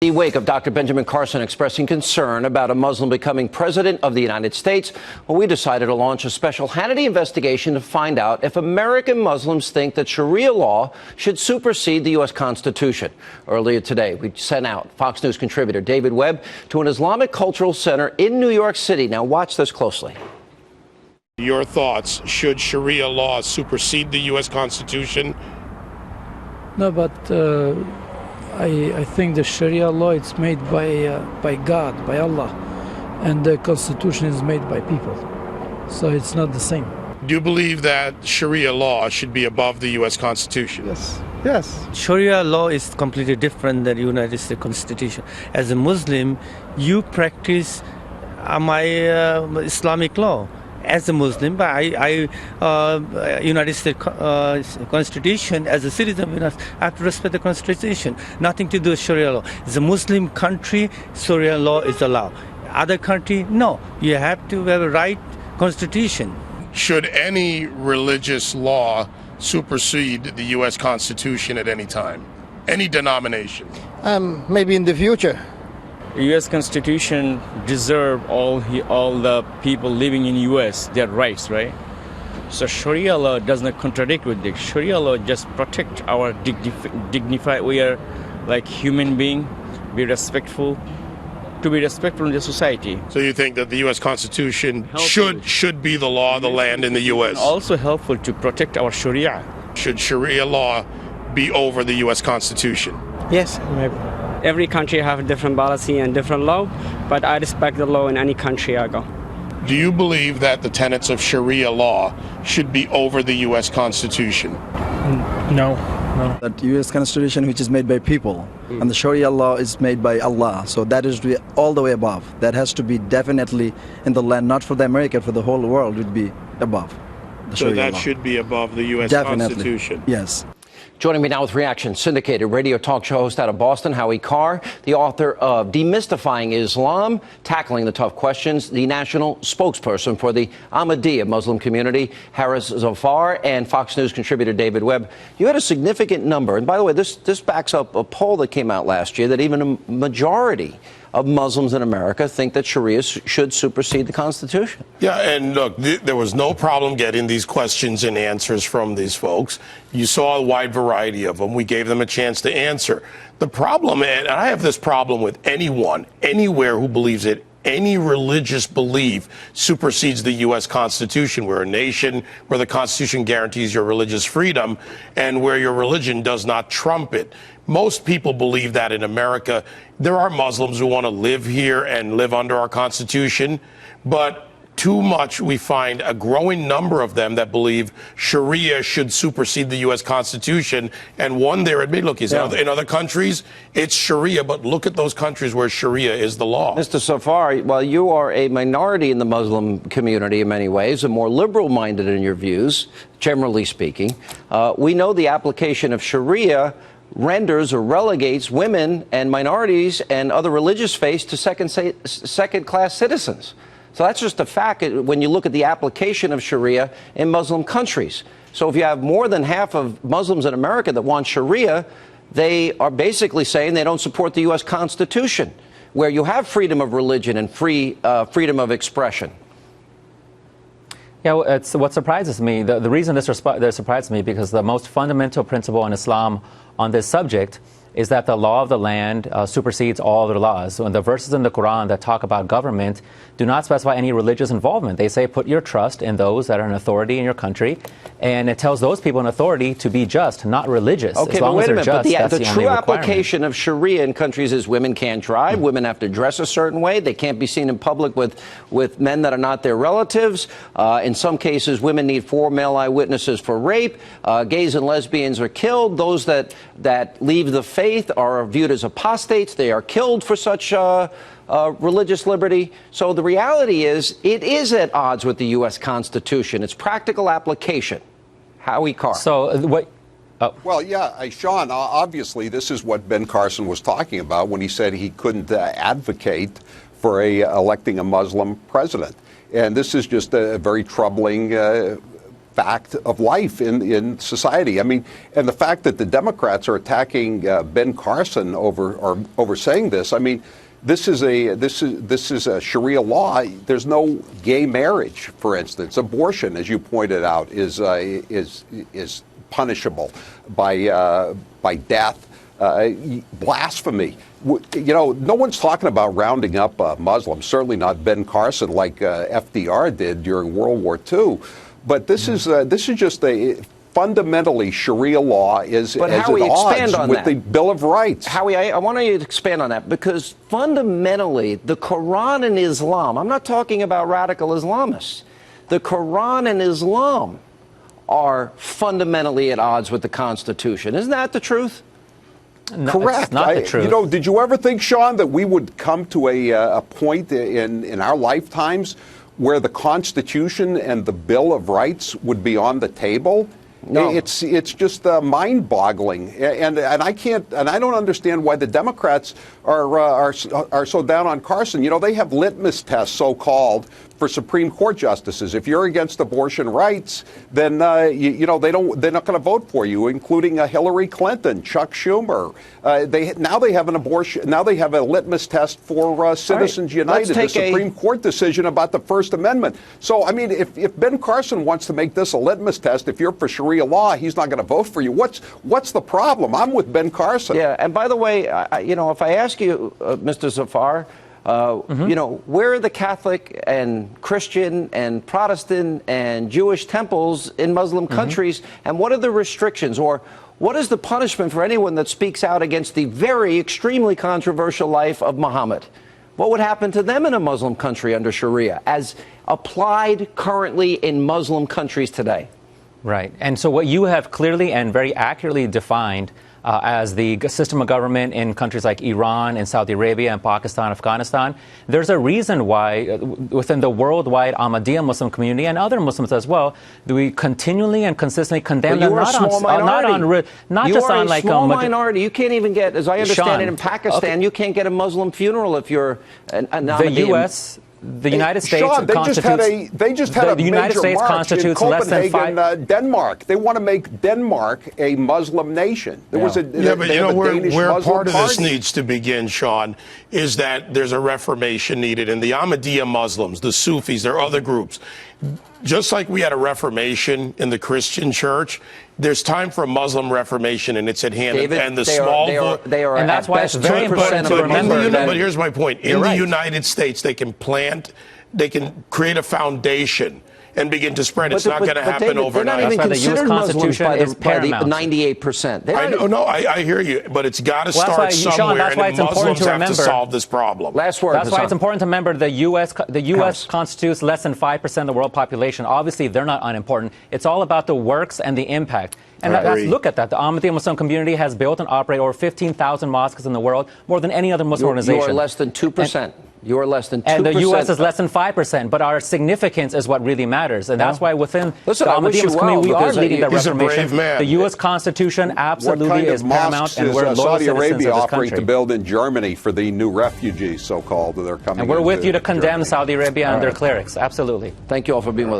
The wake of Dr. Benjamin Carson expressing concern about a Muslim becoming president of the United States, we decided to launch a special Hannity investigation to find out if American Muslims think that Sharia law should supersede the U.S. Constitution. Earlier today, we sent out Fox News contributor David Webb to an Islamic cultural center in New York City. Now watch this closely. Your thoughts, should Sharia law supersede the U.S. Constitution? No, but I think the Sharia law is made by God, by Allah, and the Constitution is made by people. So it's not the same. Do you believe that Sharia law should be above the U.S. Constitution? Yes. Yes. Sharia law is completely different than the United States Constitution. As a Muslim, you practice my Islamic law. As a Muslim, but United States Constitution, as a citizen, I have to respect the Constitution. Nothing to do with Sharia law. It's a Muslim country, Sharia law is allowed. Other country, no. You have to have a right Constitution. Should any religious law supersede the U.S. Constitution at any time? Any denomination? Maybe in the future. The U.S. Constitution deserve all the people living in U.S. their rights, right? So Sharia law does not contradict with this. Sharia law just protect our dignified. We are like human being, be respectful, to be respectful in the society. So you think that the U.S. Constitution should be the law of the land in the U.S. Also helpful to protect our Sharia. Should Sharia law be over the U.S. Constitution? Yes, maybe. Every country have a different policy and different law, but I respect the law in any country I go. Do you believe that the tenets of Sharia law should be over the U.S. Constitution? No. That U.S. Constitution, which is made by people, and the Sharia law is made by Allah, so that is all the way above. That has to be definitely in the land, not for the America, for the whole world, would be above the Sharia law. So that should be above the U.S. Definitely. Constitution? Yes. Joining me now with reaction, syndicated radio talk show host out of Boston, Howie Carr, the author of Demystifying Islam, Tackling the Tough Questions, the national spokesperson for the Ahmadiyya Muslim community, Haris Zafar, and Fox News contributor David Webb. You had a significant number, and by the way, this backs up a poll that came out last year that even a majority of Muslims in America think that Sharia should supersede the Constitution. Yeah, and look, there was no problem getting these questions and answers from these folks. You saw a wide variety of them. We gave them a chance to answer. The problem, and I have this problem with anyone, anywhere who believes it, any religious belief supersedes the U.S. Constitution. We're a nation where the Constitution guarantees your religious freedom and where your religion does not trump it. Most people believe that in America. There are Muslims who want to live here and live under our Constitution, but too much we find a growing number of them that believe Sharia should supersede the U.S. Constitution. And one there admit, look, in other countries, it's Sharia, but look at those countries where Sharia is the law. Mr. Zafar, while you are a minority in the Muslim community in many ways, and more liberal-minded in your views, generally speaking, we know the application of Sharia renders or relegates women and minorities and other religious faiths to second-class citizens. So that's just a fact when you look at the application of Sharia in Muslim countries. So if you have more than half of Muslims in America that want Sharia, they are basically saying they don't support the U.S. Constitution, where you have freedom of religion and freedom of expression. Yeah, well, it's what surprises me. The reason this surprises me because the most fundamental principle in Islam on this subject is that the law of the land supersedes all other laws. So in the verses in the Quran that talk about government do not specify any religious involvement. They say put your trust in those that are in authority in your country, and it tells those people in authority to be just, not religious. Okay, as long but wait as a they're minute. just, But the true requirement. application of Sharia in countries is women can't drive, women have to dress a certain way, they can't be seen in public with men that are not their relatives. In some cases, women need 4 male eyewitnesses for rape. Gays and lesbians are killed. Those that leave the faith are viewed as apostates. They are killed for such religious liberty. So the reality is it is at odds with the U.S. Constitution. It's practical application. Howie Carr. So what? Oh. Well, yeah, Sean, obviously this is what Ben Carson was talking about when he said he couldn't advocate for electing a Muslim president. And this is just a very troubling fact of life in society. I mean, and the fact that the Democrats are attacking Ben Carson over saying this. I mean, this is a Sharia law. There's no gay marriage, for instance. Abortion, as you pointed out, is punishable by death. Blasphemy. You know, no one's talking about rounding up Muslims. Certainly not Ben Carson like FDR did during World War II. But this is just a fundamentally Sharia law is but as Howie, at expand odds on with that. the Bill of Rights. Howie, I want you to expand on that, because fundamentally the Quran and Islam, I'm not talking about radical Islamists, the Quran and Islam are fundamentally at odds with the Constitution. Isn't that the truth? No, Correct. it's not the truth. You know, did you ever think, Sean, that we would come to a point in our lifetimes where the Constitution and the Bill of Rights would be on the table? No. It's just mind-boggling, and I can't, and I don't understand why the Democrats are so down on Carson. You know, they have litmus tests, so-called, for Supreme Court justices. If you're against abortion rights, then they're not going to vote for you, including Hillary Clinton, Chuck Schumer. They have a litmus test for Citizens United, the Supreme Court decision about the First Amendment. So, I mean, if Ben Carson wants to make this a litmus test, if you're for Sharia law, he's not going to vote for you. What's the problem? I'm with Ben Carson. Yeah, and by the way, if I ask you, Mr. Zafar, where are the Catholic and Christian and Protestant and Jewish temples in Muslim countries, and what are the restrictions, or what is the punishment for anyone that speaks out against the very extremely controversial life of Muhammad? What would happen to them in a Muslim country under Sharia, as applied currently in Muslim countries today? Right. And so what you have clearly and very accurately defined as the system of government in countries like Iran and Saudi Arabia and Pakistan, Afghanistan, there's a reason why within the worldwide Ahmadiyya Muslim community and other Muslims as well, do we continually and consistently condemn them not just on like a small minority. You can't even get, as I understand it, in Pakistan, you can't get a Muslim funeral if you're an Ahmadiyya. The United States Sean, they just had a United major States march constitutes in less than Copenhagen, Denmark. They want to make Denmark a Muslim nation. There was a but you know where part of this party. needs to begin, Sean, is that there's a reformation needed, and the Ahmadiyya Muslims, the Sufis, there are other groups. Just like we had a reformation in the Christian church, there's time for a Muslim reformation, and it's at hand. David, and the they are and that's why it's very important to remember. But here's my point: in the United States, they can create a foundation and begin to spread. It's not going to happen overnight. They're not even considered Muslims by the 98%. I hear you, but it's got to start somewhere, Sean, that's why it's important Muslims to have remember. to solve this problem. Last word. That's why it's important to remember the U.S. constitutes less than 5% of the world population. Obviously, they're not unimportant. It's all about the works and the impact. And let's look at that. The Ahmadiyya Muslim community has built and operate over 15,000 mosques in the world, more than any other Muslim organization. You are less than 2%. You are less than 2%. And the U.S. is less than 5%. But our significance is what really matters. And that's why within the Ahmadiyya Muslim community, we are leading that reformation. The U.S. Constitution absolutely is paramount, and we're loyal Saudi citizens Arabia of this offering country. to build in Germany for the new refugees, so-called, that are coming. And we're with you to condemn Germany. Saudi Arabia and their clerics. Absolutely. Thank you all for being with us.